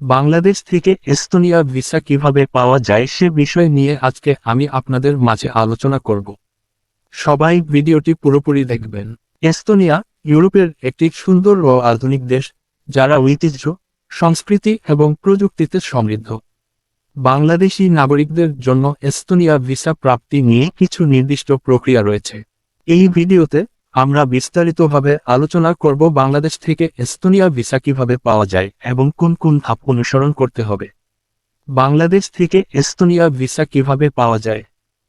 বাংলাদেশ থেকে Estonia visa কিভাবে পাওয়া যায় সে বিষয় নিয়ে আজকে আমি আপনাদের মাঝে আলোচনা করব। সবাই ভিডিওটি পুরোপুরি দেখবেন। এস্তোনিয়া ইউরোপের একটি সুন্দর ও আধুনিক দেশ, যারা ঐতিহ্য, সংস্কৃতি এবং প্রযুক্তিতে সমৃদ্ধ। বাংলাদেশি নাগরিকদের জন্য এস্তোনিয়া ভিসা প্রাপ্তি নিয়ে কিছু নির্দিষ্ট প্রক্রিয়া রয়েছে। এই ভিডিওতে আমরা বিস্তারিতভাবে আলোচনা করব বাংলাদেশ থেকে এস্তোনিয়া ভিসা কিভাবে পাওয়া যায় এবং কোন কোন ধাপ অনুসরণ করতে হবে। বাংলাদেশ থেকে এস্তোনিয়া ভিসা কিভাবে পাওয়া যায়?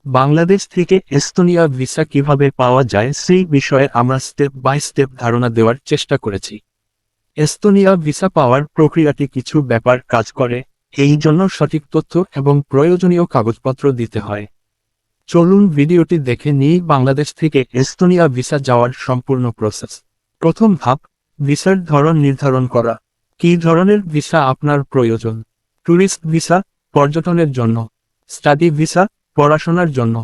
বাংলাদেশ থেকে এস্তোনিয়া ভিসা কিভাবে পাওয়া যায় সেই বিষয়ে আমরা স্টেপ বাই স্টেপ ধারণা দেওয়ার চেষ্টা করেছি। এস্তোনিয়া ভিসা পাওয়ার প্রক্রিয়াটি কিছু ব্যাপার কাজ করে, এই জন্য সঠিক তথ্য এবং প্রয়োজনীয় কাগজপত্র দিতে হয়। চলুন ভিডিওটি দেখে নিই বাংলাদেশ থেকে এস্তোনিয়া ভিসা যাওয়ার সম্পূর্ণ প্রসেস। প্রথম ধাপ, ভিসার ধরন নির্ধারণ করা। কী ধরনের ভিসা আপনার প্রয়োজন? ট্যুরিস্ট ভিসা, পর্যটনের জন্য; স্টাডি ভিসা, পড়াশোনার জন্য;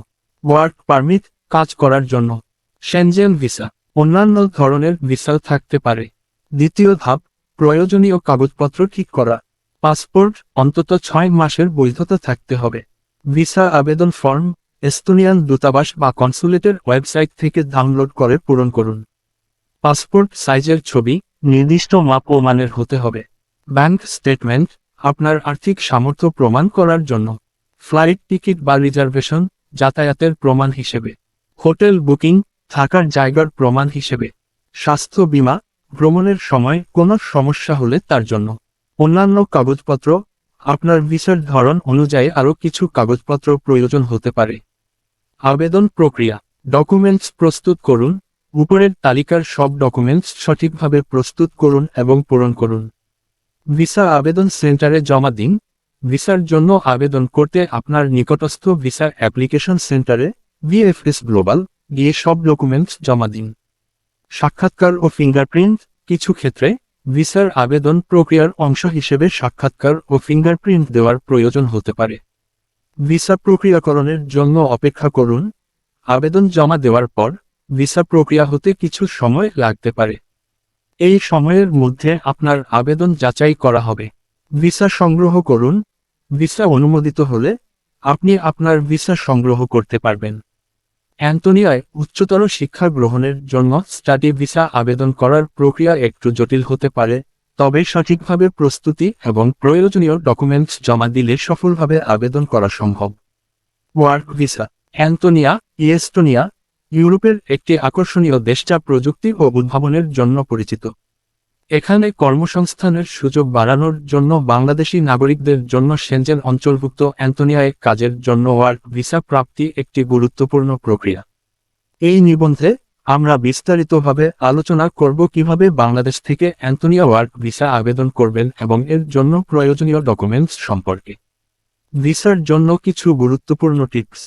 ওয়ার্ক পারমিট, কাজ করার জন্য; সেনজেন ভিসা, অন্যান্য ধরনের ভিসাও থাকতে পারে। দ্বিতীয় ধাপ, প্রয়োজনীয় কাগজপত্র ঠিক করা। পাসপোর্ট অন্তত 6 মাসের বৈধতা থাকতে হবে। ভিসা আবেদন ফর্ম এস্তোনিয়ান দূতাবাস বা কনসুলেটের ওয়েবসাইট থেকে ডাউনলোড করে পূরণ করুন। পাসপোর্ট সাইজের ছবি নির্দিষ্ট মাপ ও মানের হতে হবে। ব্যাংক স্টেটমেন্ট আপনার আর্থিক সামর্থ্য প্রমাণ করার জন্য। ফ্লাইট টিকিট বা রিজার্ভেশন যাতায়াতের প্রমাণ হিসেবে। হোটেল বুকিং থাকার জায়গার প্রমাণ হিসেবে। স্বাস্থ্য বীমা ভ্রমণের সময় কোনো সমস্যা হলে তার জন্য। অন্যান্য কাগজপত্র আপনার ভিসার ধরন অনুযায়ী আরও কিছু কাগজপত্র প্রয়োজন হতে পারে। আবেদন প্রক্রিয়া, ডকুমেন্টস প্রস্তুত করুন। উপরের তালিকার সব ডকুমেন্টস সঠিকভাবে প্রস্তুত করুন এবং পূরণ করুন। ভিসা আবেদন সেন্টারে জমা দিন। ভিসার জন্য আবেদন করতে আপনার নিকটস্থ ভিসা অ্যাপ্লিকেশন সেন্টারে ভিএফএস গ্লোবাল গিয়ে সব ডকুমেন্টস জমা দিন। সাক্ষাৎকার ও ফিঙ্গারপ্রিন্ট কিছু ক্ষেত্রে ভিসার আবেদন প্রক্রিয়ার অংশ হিসেবে সাক্ষাৎকার ও ফিঙ্গারপ্রিন্ট দেওয়ার প্রয়োজন হতে পারে। ভিসা প্রক্রিয়াকরণের জন্য অপেক্ষা করুন। আবেদন জমা দেওয়ার পর ভিসা প্রক্রিয়া হতে কিছু সময় লাগতে পারে। এই সময়ের মধ্যে আপনার আবেদন যাচাই করা হবে। ভিসা সংগ্রহ করুন। ভিসা অনুমোদিত হলে আপনি আপনার ভিসা সংগ্রহ করতে পারবেন। অ্যান্তোনিয়ায় উচ্চতর শিক্ষা গ্রহণের জন্য স্টাডি ভিসা আবেদন করার প্রক্রিয়া একটু জটিল হতে পারে, তবে সঠিকভাবে প্রস্তুতি এবং প্রয়োজনীয় ডকুমেন্টস জমা দিলে সফলভাবে আবেদন করা সম্ভব। ওয়ার্ক ভিসা অ্যান্তোনিয়া এস্তোনিয়া ইউরোপের একটি আকর্ষণীয় দেশ যা প্রযুক্তি ও উদ্ভাবনের জন্য পরিচিত। এখানে কর্মসংস্থানের সুযোগ বাড়ানোর জন্য বাংলাদেশি নাগরিকদের জন্য সেনজেন অঞ্চলভুক্ত অ্যান্তোনিয়ায় কাজের জন্য ওয়ার্ক ভিসা প্রাপ্তি একটি গুরুত্বপূর্ণ প্রক্রিয়া। এই নিবন্ধে আমরা বিস্তারিতভাবে আলোচনা করব কিভাবে বাংলাদেশ থেকে অ্যান্তোনিয়া ওয়ার্ক ভিসা আবেদন করবেন এবং এর জন্য প্রয়োজনীয় ডকুমেন্টস সম্পর্কে। ভিসার জন্য কিছু গুরুত্বপূর্ণ টিপস।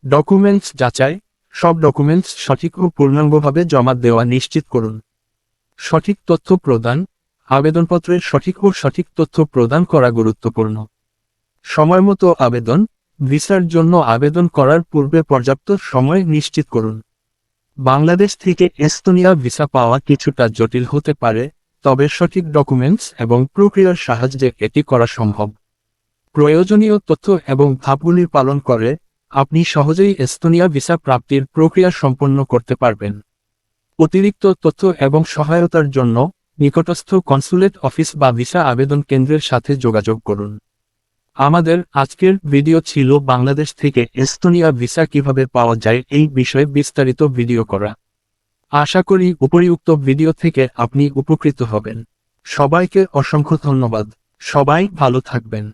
ডকুমেন্টস যাচাই সব ডকুমেন্টস সঠিক ও পূর্ণাঙ্গভাবে জমা দেওয়া নিশ্চিত করুন। সঠিক তথ্য প্রদান আবেদনপত্রের সঠিক তথ্য প্রদান করা গুরুত্বপূর্ণ। সময়মতো আবেদন ভিসার জন্য আবেদন করার পূর্বে পর্যাপ্ত সময় নিশ্চিত করুন। বাংলাদেশ থেকে এস্তোনিয়া ভিসা পাওয়া কিছুটা জটিল হতে পারে, তবে সঠিক ডকুমেন্টস এবং প্রক্রিয়ার সাহায্যে এটি করা সম্ভব। প্রয়োজনীয় তথ্য এবং ধাপগুলি পালন করে আপনি সহজেই এস্তোনিয়া ভিসা প্রাপ্তির প্রক্রিয়া সম্পন্ন করতে পারবেন। অতিরিক্ত তথ্য এবং সহায়তার জন্য নিকটস্থ কনসুলেট অফিস বা ভিসা আবেদন কেন্দ্রের সাথে যোগাযোগ করুন। আমাদের আজকের ভিডিও ছিল বাংলাদেশ থেকে এস্তোনিয়া ভিসা কিভাবে পাওয়া যায় এই বিষয়ে বিস্তারিত ভিডিও করা। আশা করি উপরিউক্ত ভিডিও থেকে আপনি উপকৃত হবেন। সবাইকে অসংখ্য ধন্যবাদ। সবাই ভালো থাকবেন।